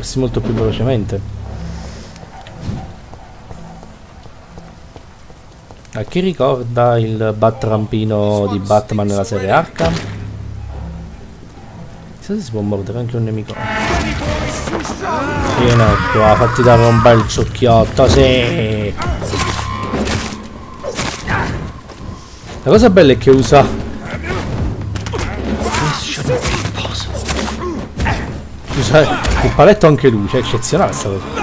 muoversi molto più velocemente. A chi ricorda il Bat-rampino di Batman nella serie Arkham? Chissà se si può mordere anche un nemico. Vieni qua, fatti dare un bel succhiotto, sì! La cosa bella è che usa il paletto anche lui, cioè eccezionale sta cosa.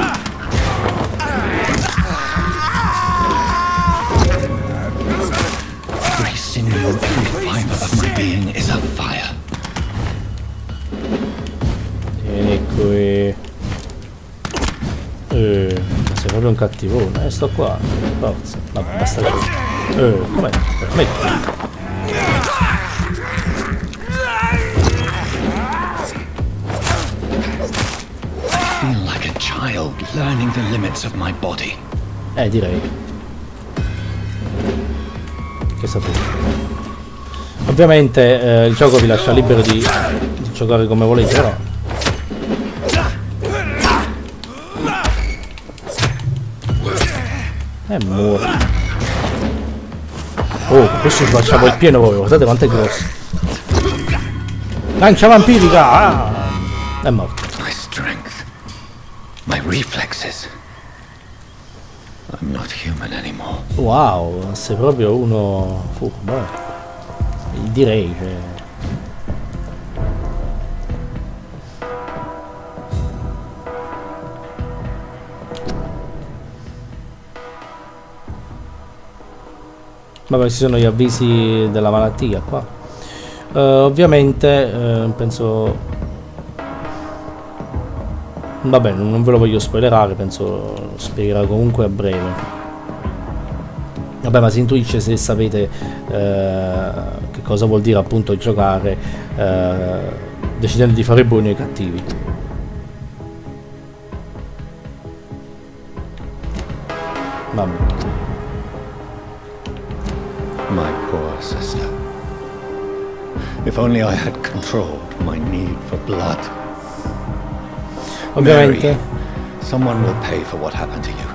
Vieni qui. Sei proprio un cattivone, sto qua, forza. Vabbè, basta così. Com'è? Metti. Feel like a child learning the limits of my body. Direi. Che sta tutto. Ovviamente il gioco vi lascia libero di giocare come volete, però. Muore. Oh, questo ci facciamo il pieno proprio, guardate quanto è grosso. Lancia vampirica! Ah! È morto. My strength, my reflexes. I'm not human anymore. Wow, sei proprio uno furbo. Direi che... Vabbè, ci sono gli avvisi della malattia qua. Ovviamente penso... Vabbè, non ve lo voglio spoilerare, penso lo spiegherà comunque a breve. Vabbè, ma si intuisce se sapete che cosa vuol dire appunto giocare decidendo di fare i buoni o i cattivi. Vabbè. My poor sister. If only I had controlled my need for blood. Ovviamente. Mary, someone will pay for what happened to you.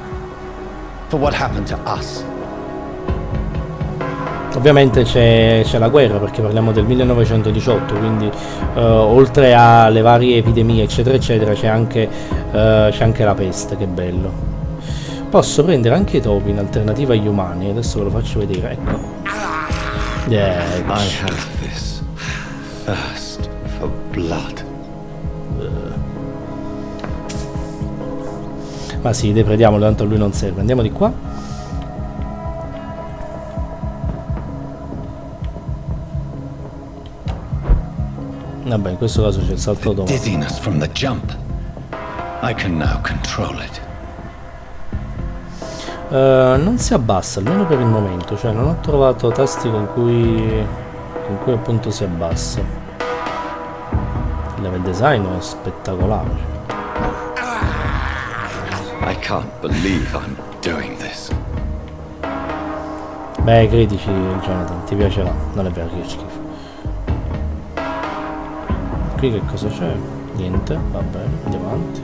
For what happened to us. Ovviamente c'è la guerra, perché parliamo del 1918, quindi oltre alle varie epidemie eccetera eccetera c'è anche la peste, che bello. Posso prendere anche i topi in alternativa agli umani, adesso ve lo faccio vedere, ecco. I have this thirst for blood. Ma sì, deprediamolo, tanto a lui non serve. Andiamo di qua. Vabbè, in questo caso c'è il salto automatico. Dizziness from the jump. I can now control it. Non si abbassa, almeno per il momento, cioè non ho trovato tasti con cui appunto si abbassa. Il level design è spettacolare. I can't believe I'm doing this. Beh, credici Jonathan, ti piacerà, non è vero che è schifo. Qui che cosa c'è? Niente, va bene, andiamo avanti.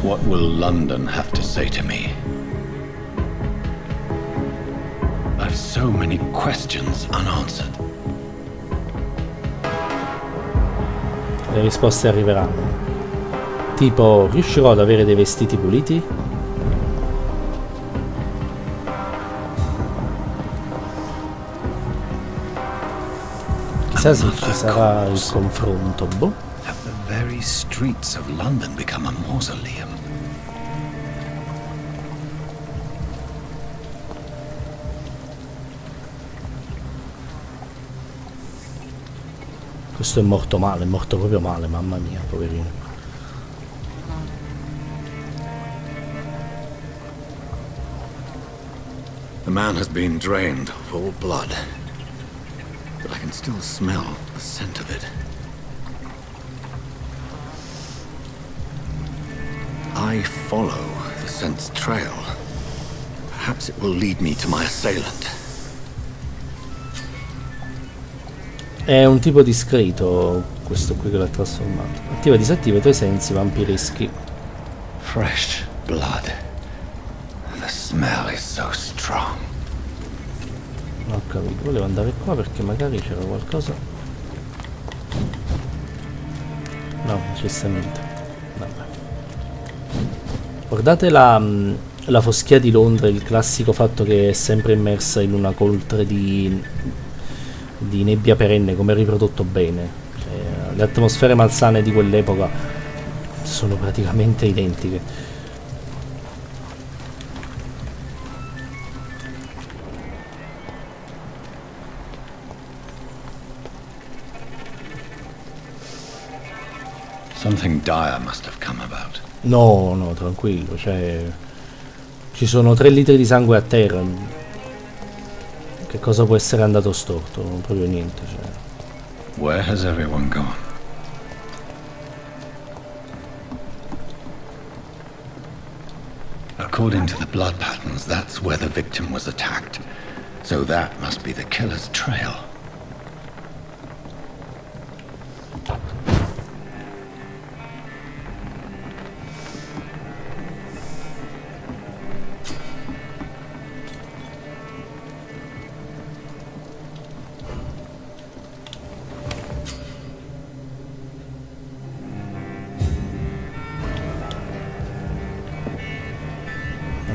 What will London have to say to me? I've so many questions unanswered. Le risposte arriveranno. Tipo, riuscirò ad avere dei vestiti puliti? Chissà se ci sarà il confronto, boh. Have the very streets of London become a mausoleum? Questo è morto male, è morto proprio male, mamma mia, poverino. The man has been drained of all blood, but I can still smell the scent of it. I follow the scent's trail. Perhaps it will lead me to my assailant. È un tipo discreto, questo qui che l'ha trasformato. Attiva e disattiva i tuoi sensi vampireschi. Fresh blood. The smell is so strong. Non ho capito, volevo andare qua perché magari c'era qualcosa. No, non c'è sta niente. Vabbè. Guardate la foschia di Londra, il classico fatto che è sempre immersa in una coltre di nebbia perenne, come riprodotto bene. Cioè, le atmosfere malsane di quell'epoca sono praticamente identiche. Something dire must have come about. No, no, tranquillo, cioè ci sono 3 litri di sangue a terra. Che cosa può essere andato storto? Non proprio niente, cioè. Where has everyone gone? According to the blood patterns, that's where the victim was attacked. So that must be the killer's trail.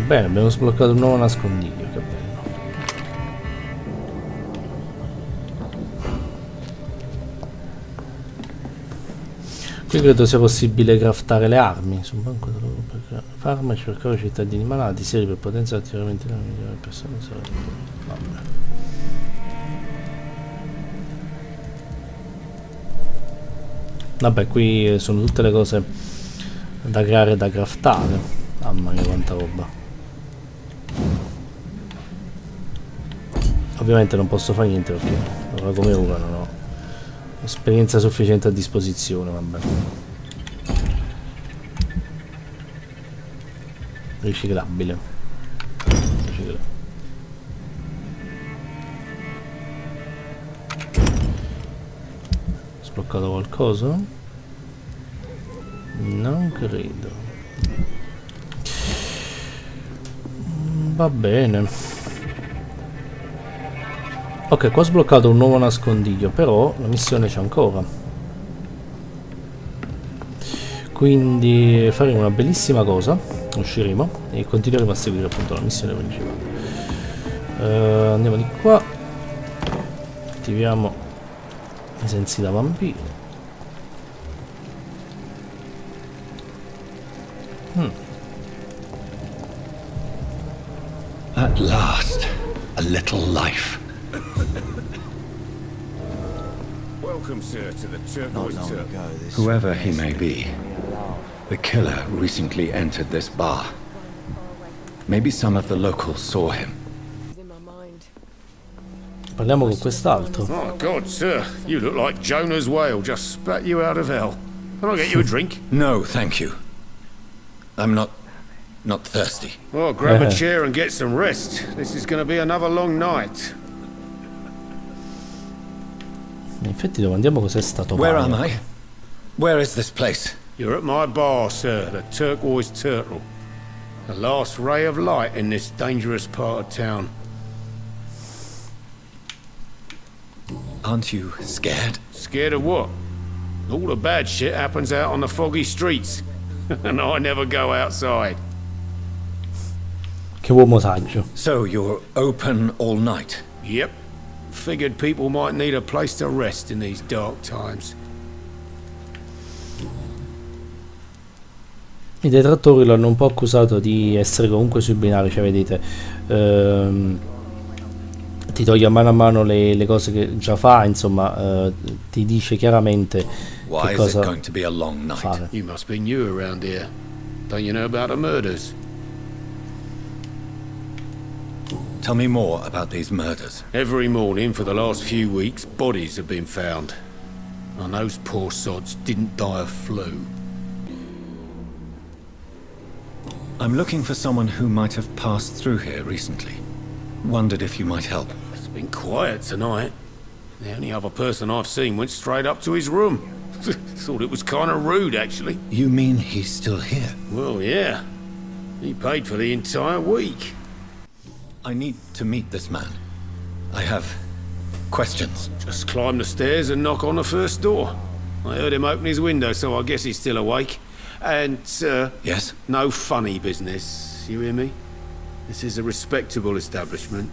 Bene, abbiamo sbloccato un nuovo nascondiglio, che bello. Qui credo sia possibile craftare le armi. Su un banco per farmaci per curare i cittadini malati, serie per potenziare attivamente la migliore persone. Vabbè. Vabbè, qui sono tutte le cose da creare e da craftare. Mamma mia, quanta roba. Ovviamente non posso fare niente perché ora come ora non ho esperienza sufficiente a disposizione, vabbè. Riciclabile. Sbloccato qualcosa? Non credo. Va bene. Ok, qua ho sbloccato un nuovo nascondiglio, però la missione c'è ancora. Quindi faremo una bellissima cosa, usciremo e continueremo a seguire appunto la missione principale. Andiamo di qua, attiviamo i sensi da vampiro. At last, a little life. Welcome, sir, to the Turquoise Turtle. Whoever he may be, the killer recently entered this bar. Maybe some of the locals saw him. Parliamo con quest'altro. Oh, God, sir, you look like Jonah's whale just spat you out of hell. Can I get you a drink? No, thank you. I'm not thirsty. Oh, grab a chair and get some rest. This is going to be another long night. In effetti domandiamo cos'è stato. Where am I? Where is this place? You're at my bar, sir, the Turquoise Turtle. The last ray of light in this dangerous part of town. Aren't you scared? Scared of what? All the bad shit happens out on the foggy streets. And I never go outside. Che uomo saggio. So you're open all night? Yep. Figured people might need a place to rest in these dark times. I detrattori l'hanno un po' accusato di essere comunque sui binari, cioè vedete, ti toglie a mano le cose che già fa, insomma, ti dice chiaramente che cosa fare. You must be new around here. Don't you know about the murders? Tell me more about these murders. Every morning for the last few weeks, bodies have been found. And those poor sods didn't die of flu. I'm looking for someone who might have passed through here recently. Wondered if you might help. It's been quiet tonight. The only other person I've seen went straight up to his room. Thought it was kind of rude, actually. You mean he's still here? Well, yeah. He paid for the entire week. I need to meet this man. I have questions. Just climb the stairs and knock on the first door. I heard him open his window, so I guess he's still awake. And, Yes? no funny business, you hear me? This is a respectable establishment.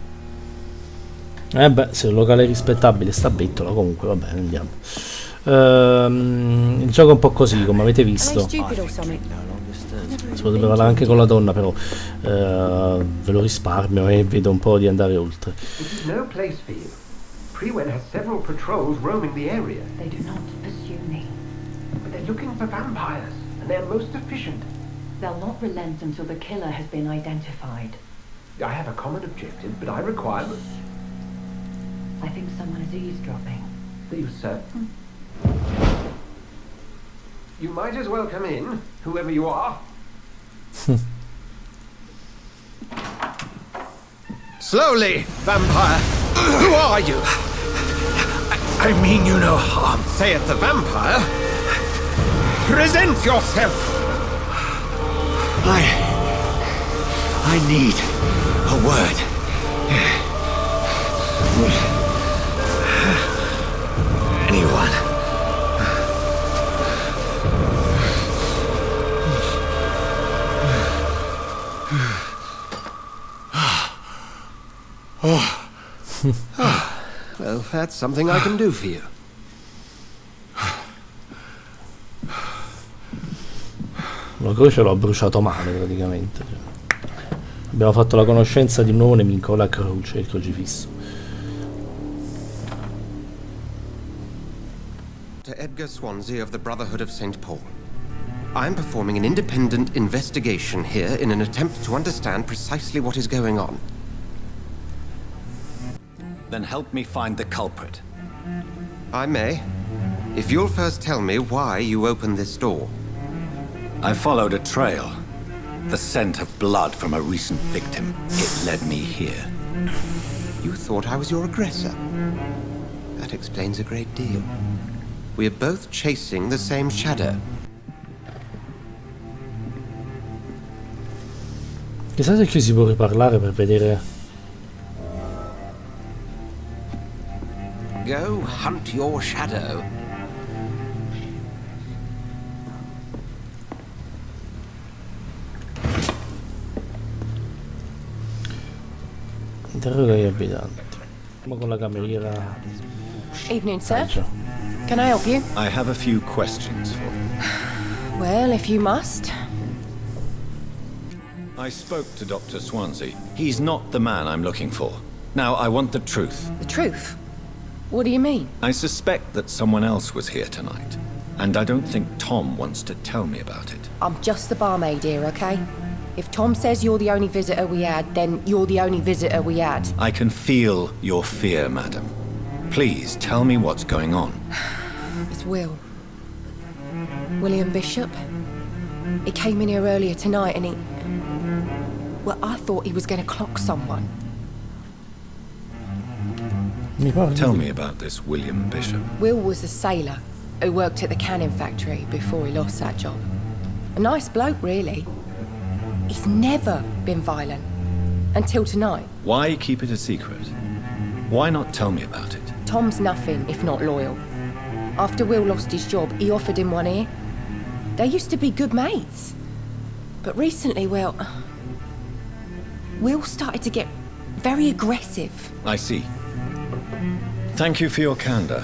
Beh, se un locale rispettabile sta bettola, comunque va bene, andiamo. Il gioco è un po' così, come avete visto. Si potrebbe parlare anche con la donna, però ve lo risparmio e vedo un po' di andare oltre. It is no place for you. Prewen has several patrols roaming the area. They do not pursue me. But they're looking for vampires, and they're most efficient. They'll not relent until the killer has been identified. I have a common objective, but I require... I think someone is eavesdropping. Are you certain? You might as well come in, whoever you are. Slowly, vampire! Who are you? I mean you no harm. Saith the vampire. Present yourself! I need a word. Anyone. Well, that's something I can do for you. La croce l'ho bruciato male praticamente. Abbiamo fatto la conoscenza di un nuovo nemico, la croce, il crocifisso. To Edgar Swansea of the Brotherhood of St. Paul. I am performing an independent investigation here in an attempt to understand precisely what is going on. Then help me find the culprit. I may, if you'll first tell me why you opened this door. I followed a trail. The scent of blood from a recent victim. It led me here. You thought I was your aggressor. That explains a great deal. We are both chasing the same shadow. Chissà se ci si può riparlare per vedere. Go hunt your shadow. Interroga gli abitanti. Andiamo con la cameriera. Evening, sir. Già. Can I help you? I have a few questions for you. Well, if you must. I spoke to Dr. Swansea. He's not the man I'm looking for. Now, I want the truth. The truth? What do you mean? I suspect that someone else was here tonight. And I don't think Tom wants to tell me about it. I'm just the barmaid here, okay? If Tom says you're the only visitor we had, then you're the only visitor we had. I can feel your fear, madam. Please, tell me what's going on. It's Will. William Bishop. He came in here earlier tonight and he... Well, I thought he was going to clock someone. Tell me about this William Bishop. Will was a sailor who worked at the canning factory before he lost that job. A nice bloke, really. He's never been violent. Until tonight. Why keep it a secret? Why not tell me about it? Tom's nothing if not loyal. After Will lost his job, he offered him one ear. They used to be good mates. But recently, well... Will started to get very aggressive. I see. Thank you for your candor.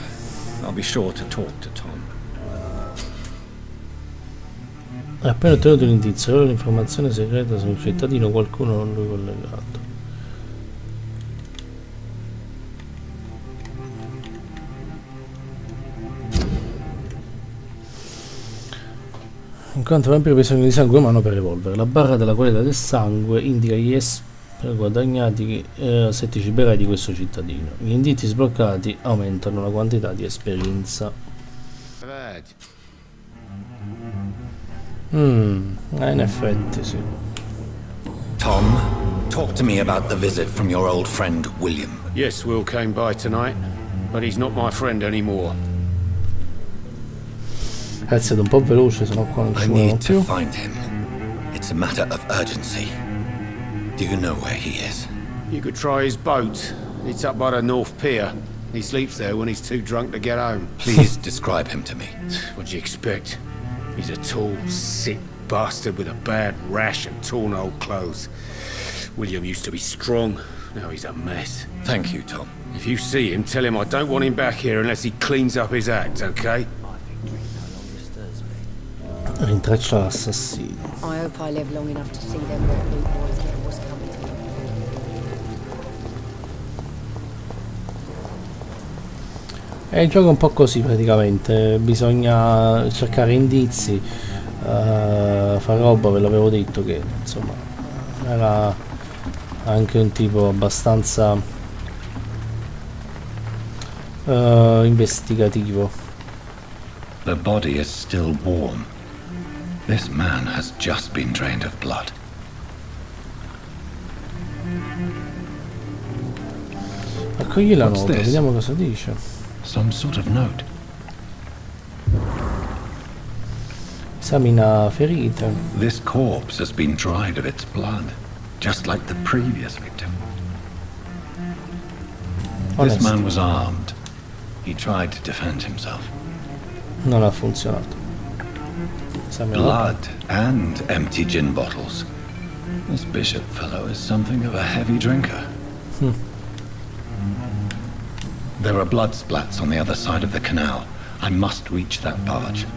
I'll be sure to talk to Tom. Ha appena ottenuto un indizio, ora l'informazione segreta su un cittadino, qualcuno non lui collegato. In quanto vampiri bisogno di sangue umano per evolvere. La barra della qualità del sangue indica gli guadagnati se ti ciberai di questo cittadino. Gli indizi sbloccati aumentano la quantità di esperienza. In effetti sì. Tom, talk to me about the visit from your old friend William. Yes, Will came by tonight, but he's not my friend anymore. Ragazzi, è un po' veloce, sennò qua non I ci muovono need to più. find him. It's a matter of urgency. Do you know where he is? You could try his boat. It's up by the North Pier. He sleeps there when he's too drunk to get home. Please describe him to me. What do you expect? He's a tall, sick bastard with a bad rash and torn old clothes. William used to be strong. Now he's a mess. Thank you, Tom. If you see him, tell him I don't want him back here unless he cleans up his act, okay? Rintraccia l'assassino. I hope I live long enough to see them red boot boys get what's coming to them. Il gioco è un po' così praticamente, bisogna cercare indizi, fare roba, ve l'avevo detto che insomma era anche un tipo abbastanza investigativo. The body is still warm. This man has just been drained of blood. Accogli la What's nota, this? vediamo cosa dice. Some sort of note. Esamina ferite. This corpse has been dried of its blood, just like the previous victim. This Onesto. man was armed. He tried to defend himself. Non ha funzionato. Esamina la Blood and empty gin bottles. This bishop fellow is something of a heavy drinker. There are blood splats on the other side of the canal. I must reach that barge.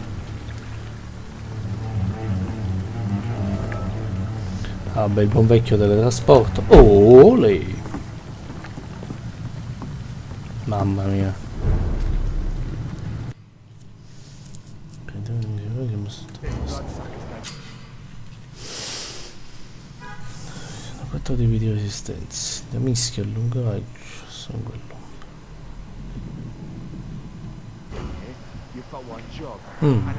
Ah beh, il buon vecchio teletrasporto. Oh, lei. Mamma mia. Una 4 tipi di resistenza. Da mischia, lungo raggio, sangue all'ombra.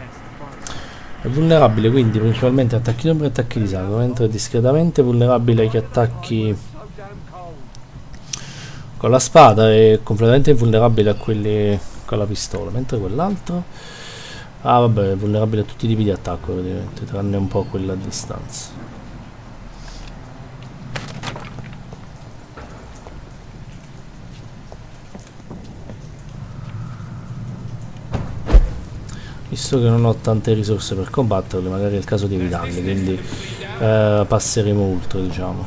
È vulnerabile quindi principalmente a attacchi d'ombra e attacchi di sangue, mentre è discretamente vulnerabile agli attacchi con la spada e completamente invulnerabile a quelli con la pistola, mentre quell'altro vabbè, è vulnerabile a tutti i tipi di attacco praticamente, tranne un po' quella a distanza. Visto che non ho tante risorse per combatterli, magari è il caso di evitarli, quindi passeremo oltre, diciamo.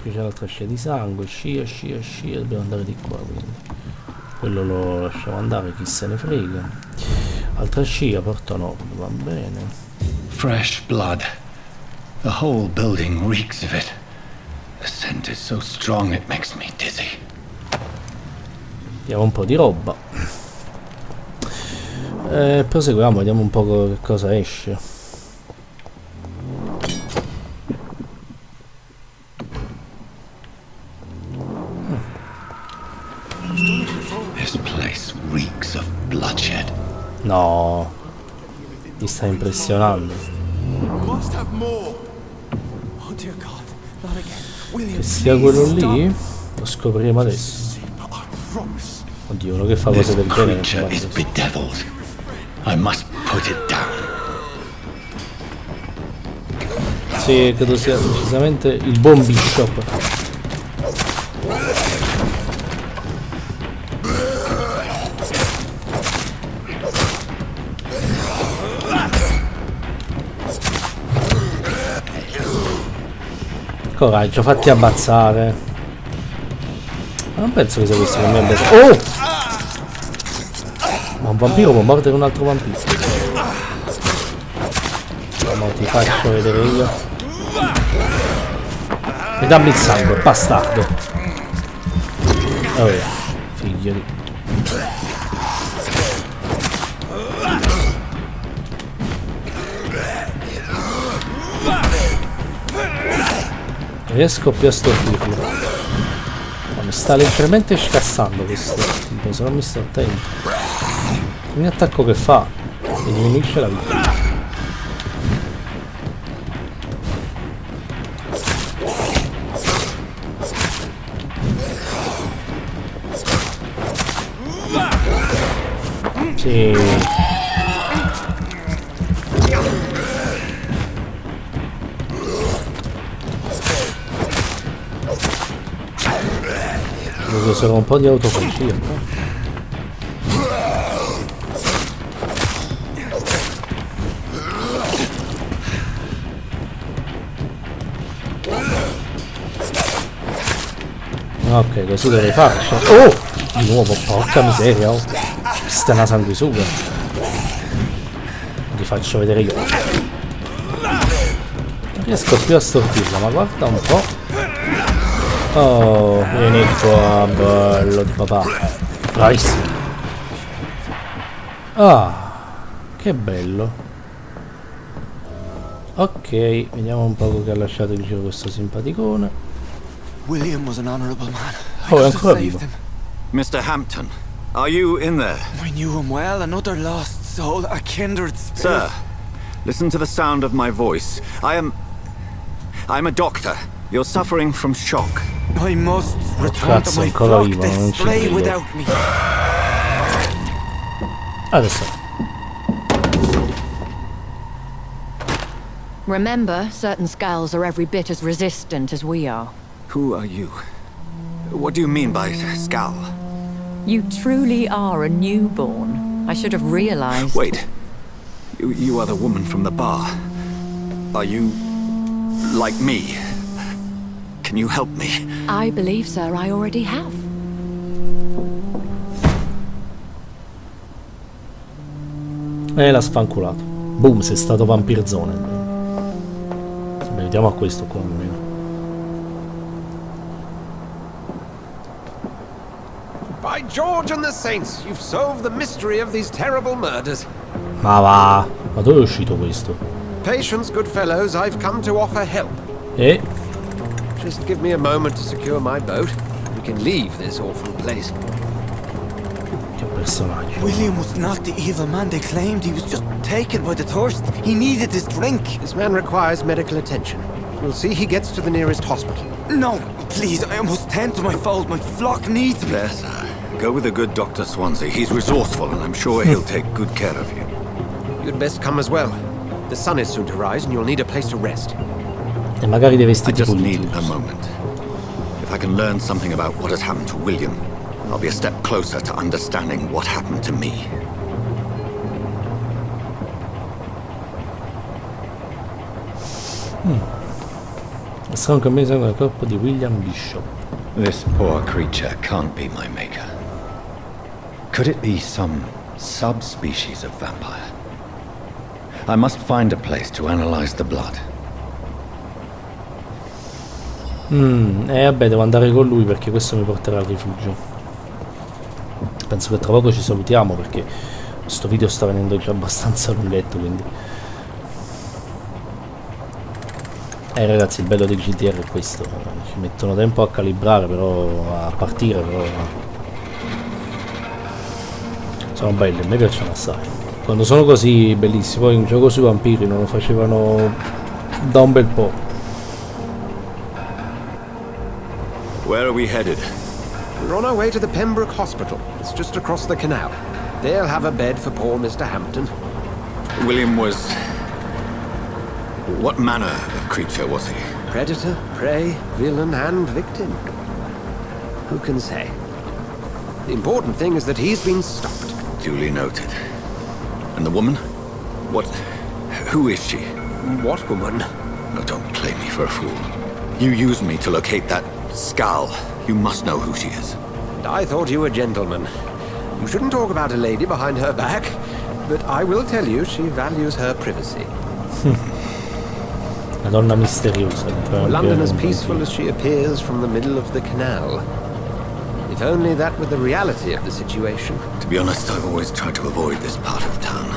Qui c'è l'altra scia di sangue, scia, dobbiamo andare di qua, quindi quello lo lasciamo andare, chi se ne frega. Altra scia, porta nord, va bene. Fresh blood. The whole building reeks of it. The scent is so strong it makes me dizzy. Diamo un po' di roba. Proseguiamo, vediamo un po' che cosa esce. This place reeks of bloodshed. No, mi sta impressionando. Che sia quello lì, lo scopriremo adesso. Oddio, uno che fa cose This del genere. creature is bedeviled. I must put it down. Sì, credo sia decisamente il buon Bishop. Coraggio, fatti ammazzare. Ma non penso che sia questo che mi abbia... Oh! Ma un vampiro può mordere un altro vampiro. Ma ti faccio vedere io. E dammi il sangue, bastardo. Oh, figlio di... Riesco più a stordurlo. Ma mi sta leggermente scassando questo tipo, se non mi sto attento. Ogni attacco che fa mi diminuisce la vita. Sì. userò un po' di autofagia. Ok, così dovrei farci. Oh! Di nuovo, porca miseria, oh. Questa è una sanguisuga. Vi faccio vedere io. Non riesco più a stortirla, ma guarda un po'. Oh, vieni qua, bello di papà. Bravissimo. Ah, che bello. Ok, vediamo un po' che ha lasciato in giro questo simpaticone. William was an honorable man. Oh, è ancora vivo. Mr. Hampton, are you in there? I knew him well, another lost soul, a kindred spirit. Sir, listen to the sound of my voice. I'm a doctor. You're suffering from shock. I must return to Cazzo, my ancora flock. vivo, They non ci stray credo. without me. Adesso. Remember, certain skulls are every bit as resistant as we are. Who are you? What do you mean by Scal? You truly are a newborn. I should have realized. Wait. You are the woman from the bar. Are you like me? Can you help me? I believe, sir, I already have. E l'ha sfanculato. Boom, sei stato vampirzone. Beh, vediamo a questo qua almeno. By George and the Saints, you've solved the mystery of these terrible murders. Ma va! Ma dove è uscito questo? Patience, good fellows, I've come to offer help. E? Just give me a moment to secure my boat. We can leave this awful place. Che personaggio. William was not the evil man they claimed. He was just taken by the thirst. He needed his drink. This man requires medical attention. We'll see he gets to the nearest hospital. No, please, I must tend to my fold. My flock needs me. There, sir. Go with the good Dr. Swansea. He's resourceful and I'm sure he'll take good care of you. You'd best come as well. The sun is soon to rise and you'll need a place to rest. E magari dei I vestiti just puliti. need a moment. If I can learn something about what has happened to William, I'll be a step closer to understanding what happened to me. A strong combination con il corpo di William Bishop. This poor creature can't be my maker. Could it be some subspecies of vampire? I must find a place to analyze the blood. Vabbè, devo andare con lui perché questo mi porterà al rifugio. Penso che tra poco ci salutiamo perché questo video sta venendo già abbastanza lunghetto, quindi. Ragazzi, il bello del GTR è questo. Ci mettono tempo a calibrare, però a partire, però. Sono belli, a me piacciono assai. Quando sono così bellissimi, poi un gioco sui vampiri non lo facevano da un bel po'. Where are we headed? We're on our way to the Pembroke Hospital. It's just across the canal. They'll have a bed for poor Mr. Hampton. William was... What manner of creature was he? Predator, prey, villain, and victim. Who can say? The important thing is that he's been stopped. Duly noted. And the woman? What... Who is she? What woman? No, don't play me for a fool. You used me to locate that Skal. You must know who she is. And I thought you a gentleman. You shouldn't talk about a lady behind her back, but I will tell you she values her privacy. Una donna misteriosa. London as peaceful as she appears from the middle of the canal. If only that were the reality of the situation. To be honest, I've always tried to avoid this part of town.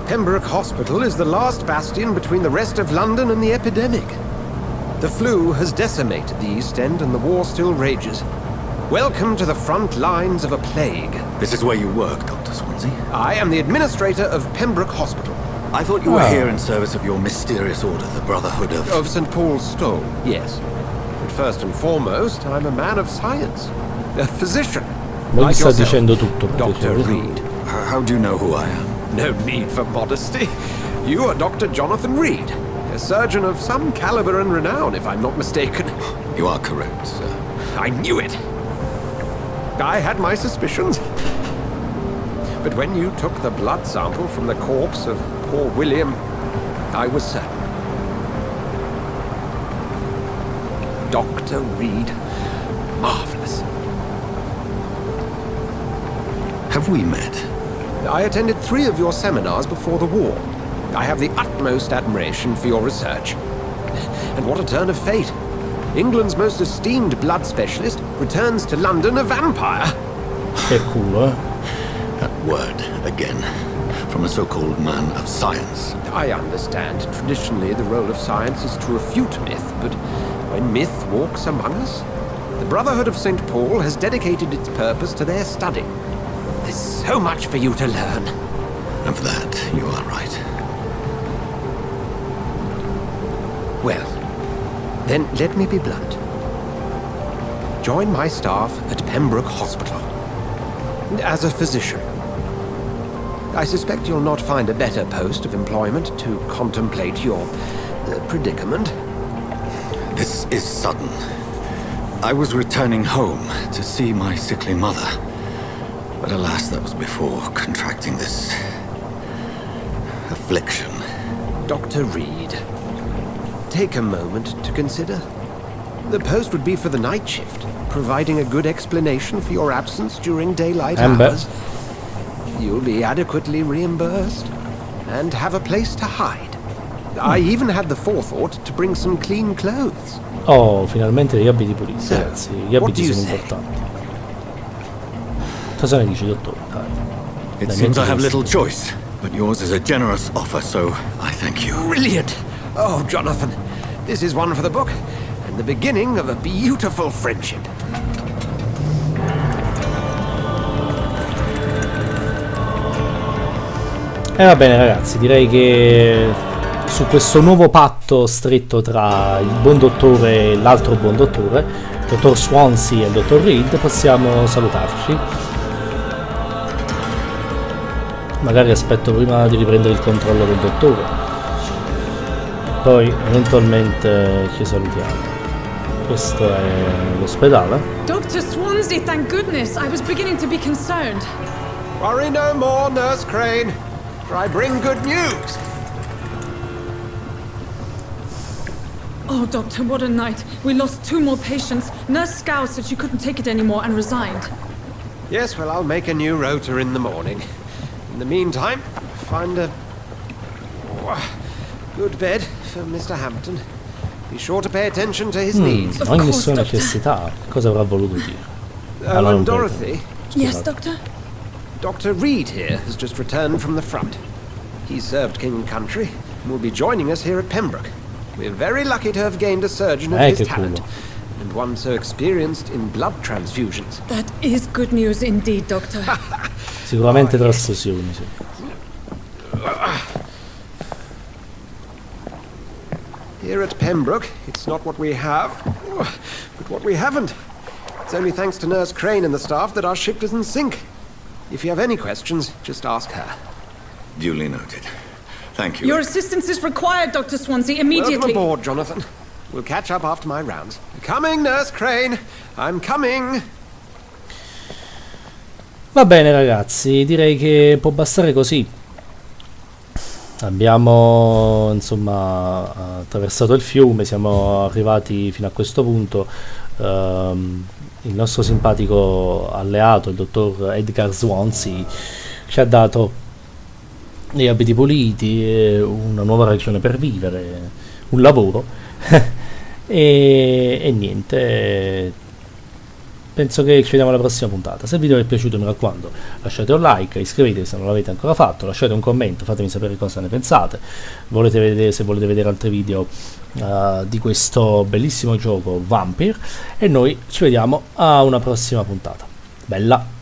Pembroke Hospital is the last bastion between the rest of London and the epidemic. The flu has decimated the East End and the war still rages. Welcome to the front lines of a plague. This is where you work, Dr. Swansea? I am the administrator of Pembroke Hospital. I thought you were here in service of your mysterious order, the Brotherhood of... Of St. Paul's Stole, yes. But first and foremost, I'm a man of science. A physician. Non Like sta yourself, dicendo tutto. Dr. Reed. How do you know who I am? No need for modesty. You are Dr. Jonathan Reed, a surgeon of some caliber and renown, if I'm not mistaken. You are correct, sir. I knew it. I had my suspicions. But when you took the blood sample from the corpse of poor William, I was certain. Dr. Reed. Marvelous. Have we met? I attended 3 of your seminars before the war. I have the utmost admiration for your research. And what a turn of fate. England's most esteemed blood specialist returns to London a vampire. Che culo, eh? That word, again. From a so-called man of science. I understand. Traditionally, the role of science is to refute myth, but when myth walks among us, the Brotherhood of St. Paul has dedicated its purpose to their study. There's so much for you to learn. Of that, you are right. Well, then let me be blunt. Join my staff at Pembroke Hospital. As a physician. I suspect you'll not find a better post of employment to contemplate your predicament. This is sudden. I was returning home to see my sickly mother. But alas, that was before contracting this affliction. Dr. Reed, take a moment to consider. The post would be for the night shift, providing a good explanation for your absence during daylight hours. You'll be adequately reimbursed and have a place to hide. I even had the forethought to bring some clean clothes. Oh, finalmente gli abiti puliti, ragazzi. Gli abiti sono importanti. Cosa ne dici, dottore? It seems I have little choice, but yours is a generous offer, so I thank you. Brilliant! Oh, Jonathan, this is one for the book, and the beginning of a beautiful friendship. E va bene ragazzi, direi che su questo nuovo patto stretto tra il buon dottore e l'altro buon dottore, il dottor Swansea e il dottor Reed, possiamo salutarci. Magari aspetto prima di riprendere il controllo del dottore, poi eventualmente ci salutiamo. Questo è l'ospedale. Dr. Swansea, thank goodness! I was beginning to be concerned. Worry no more, Nurse Crane, for I bring good news. Oh, Doctor, what a night. We lost 2 more patients. Nurse Scow said she couldn't take it anymore and resigned. Yes, well, I'll make a new rota in the morning. In the meantime, find a good bed for Mr. Hampton. Be sure to pay attention to his needs. Non ho nessuna necessità. Cosa avrà voluto dire? And Dorothy? Yes, Doctor? Dr. Reed here has just returned from the front. He served King and Country and will be joining us here at Pembroke. We're very lucky to have gained a surgeon of his talent, and one so experienced in blood transfusions. That is good news indeed, Doctor. Sicuramente trasfusioni, sì. Here at Pembroke, it's not what we have, but what we haven't. It's only thanks to Nurse Crane and the staff that our ship doesn't sink. If you have any questions, just ask her. Duly noted. Thank you. Your assistance is required, Dr. Swansea, immediately. Welcome aboard, Jonathan. We'll catch up after my rounds. Coming, Nurse Crane. I'm coming. Va bene ragazzi, direi che può bastare così. Abbiamo insomma attraversato il fiume, siamo arrivati fino a questo punto. Il nostro simpatico alleato, il dottor Edgar Swansea, ci ha dato degli abiti puliti, una nuova ragione per vivere, un lavoro e niente, penso che ci vediamo alla prossima puntata. Se il video vi è piaciuto, mi raccomando, lasciate un like, iscrivetevi se non l'avete ancora fatto, lasciate un commento, fatemi sapere cosa ne pensate. Se volete vedere altri video di questo bellissimo gioco Vampyr, e noi ci vediamo a una prossima puntata. Bella!